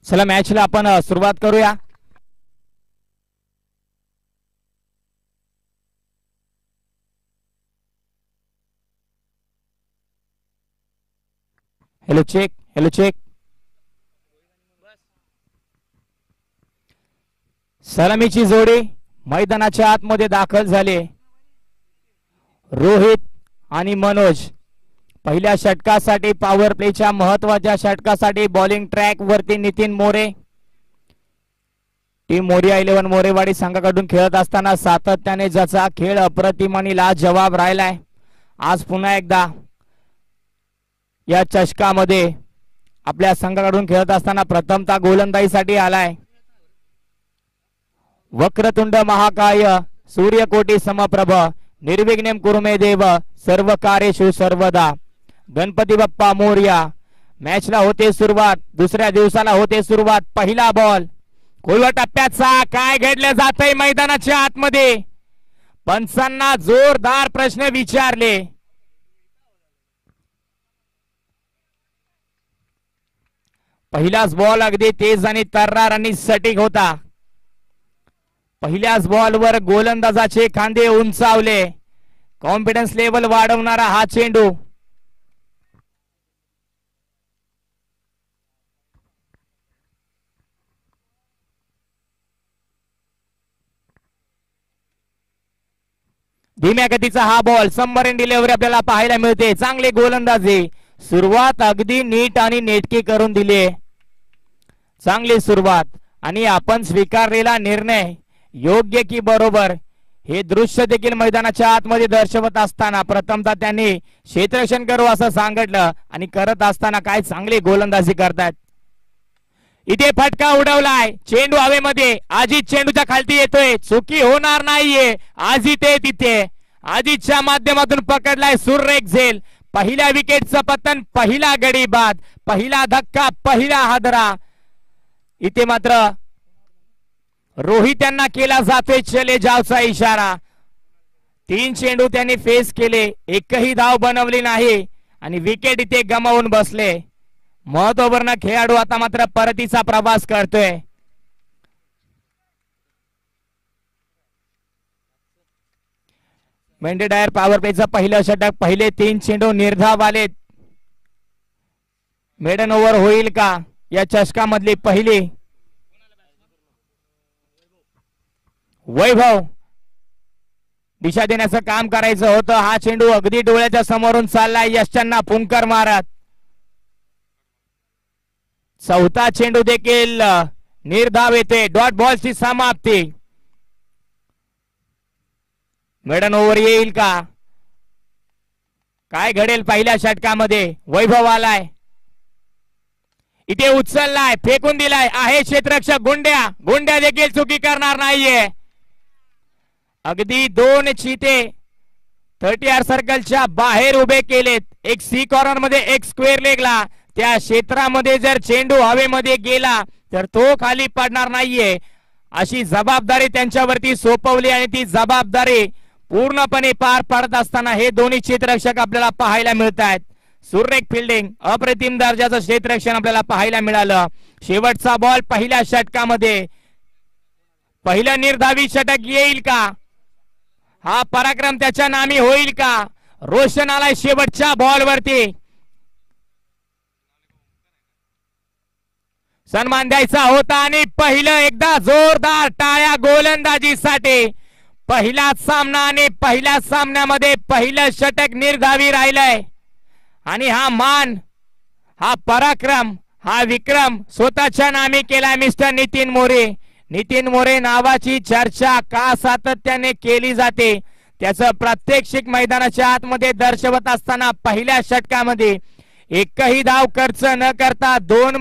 चला मॅचला आपण सुरुवात करूया। Hello check, hello check. सलामीची जोडी मैदानाच्या आतमध्ये दाखल झाले। रोहित आणि मनोज पहिल्या षटकासाठी पॉवर प्लेच्या महत्त्वाच्या षटकासाठी बॉलिंग ट्रॅक वरती नितीन मोरे टीम मोरिया 11 मोरेवाडी संघाकडून खेळत असताना सातत्याने ज्याचा खेळ अप्रतिम आणि लाजवाब राहिलाय, आज पुन्हा एकदा या चषकामध्ये आपल्या संघाकडून खेळत असताना प्रथमतः गोलंदाजीसाठी आलाय। वक्रतुंड महाकाय सूर्यकोटी समप्रभ निर्विघ्नं कुरु मे देव सर्व कार्येषु सर्वदा गणपती बाप्पा मोरया। मॅचला होते सुरुवात, दुसऱ्या दिवसाला होते सुरुवात। पहिला बॉल खोलवर टप्प्याचा काय घडलं जातंय मैदानाच्या आतमध्ये, पंचांना जोरदार प्रश्न विचारले। पहिलाच बॉल अगदी तेज आणि तर्रार आणि सटीक होता। पहिल्याच बॉलवर गोलंदाजाचे खांदे उंचावले, कॉन्फिडन्स लेवल वाढवणारा हा चेंडू। धीम्या गतीचा हा बॉल, सबमरीन डिलिव्हरी आपल्याला पाहायला मिळते। चांगले गोलंदाजी, सुरुवात अगदी नीट आणि नेटकी करून दिली। चांगली सुरुवात आणि आपण स्वीकारलेला निर्णय योग्य की बरोबर हे दृश्य देखील मैदानाच्या आतमध्ये दर्शवत असताना प्रथमतः त्यांनी क्षेत्ररक्षण करू असं सांगितलं आणि करत असताना काय चांगली गोलंदाजी करतात। इथे फटका उडवलाय, चेंडू हवेमध्ये, अजित चेंडूच्या खालती येतोय, चुकी होणार नाहीये। अजित आहे तिथे, अजितच्या माध्यमातून पकडलाय सुरेख झेल। पहिल्या विकेटचं पतन, पहिला गडी बाद, पहिला धक्का, पहिला हादरा। इथे मात्र रोहित यांना केला जातोय चले जावचा इशारा। 3 चेंडू त्यांनी फेस केले, एकही धाव बनवली नाही आणि विकेट इथे गमावून बसले। महत्वपूर्ण खेळाडू आता मात्र परतीचा प्रवास करतोय। मेंढे डायर पॉवर प्लेचं पहिलं षटक, पहिले 3 चेंडू निर्धाव आलेत। मेडन ओव्हर होईल का या चषकामधली पहिली? वैभव दिशा देण्याचं काम करायचं होतं, हा चेंडू अगदी डोळ्याच्या समोरून चाललाय यशच्यांना फुंकर मारत। चौथा चेंडू देखील निर्धाव येते, डॉट बॉलची समाप्ती। मेडन ओव्हर येईल का, काय घडेल पहिल्या षटकामध्ये? वैभव आलाय, इथे उचललाय, फेकून दिलाय, आहे क्षेत्ररक्षक गुंड्या, गुंड्या देखील चुकी करणार नाहीये। अगदी 2 चिते 30 सर्कलच्या बाहेर उभे केलेत, एक सी कॉर्नर मध्ये, एक स्क्वेअर लेगला। त्या क्षेत्रामध्ये जर चेंडू हवेमध्ये गेला तर तो खाली पडणार नाहीये अशी जबाबदारी त्यांच्यावरती सोपवली आणि ती जबाबदारी पूर्णपणे पार पाडत असताना हे दोन्ही क्षेत्ररक्षक आपल्याला पाहायला मिळत आहेत। सुरेख फिल्डिंग, अप्रतिम दर्जाचं क्षेत्ररक्षण आपल्याला पाहायला मिळालं। शेवटचा बॉल पहिल्या षटकामध्ये, पहिलं निर्धावी षटक येईल का, हा पराक्रम त्याच्या नामी होईल का? रोशन आलाय शेवटच्या बॉल वरती, सन्मान द्यायचा होता आणि पहिलं एकदा जोरदार टाळ्या गोलंदाजीसाठी। पहिलाच सामना आणि पहिल्या सामन्यामध्ये पहिलं षटक निर्धावी राहिलंय आणि हा मान, हा पराक्रम, हा विक्रम स्वतःच्या नामी केलाय मिस्टर नितीन मोरे। नितीन मोरे नावाची चर्चा का सातत्याने केली जाते त्याचं प्रात्यक्षिक मैदानाच्या आतमध्ये दर्शवत असताना पहिल्या षटकामध्ये एकही धाव खर्च न करता 2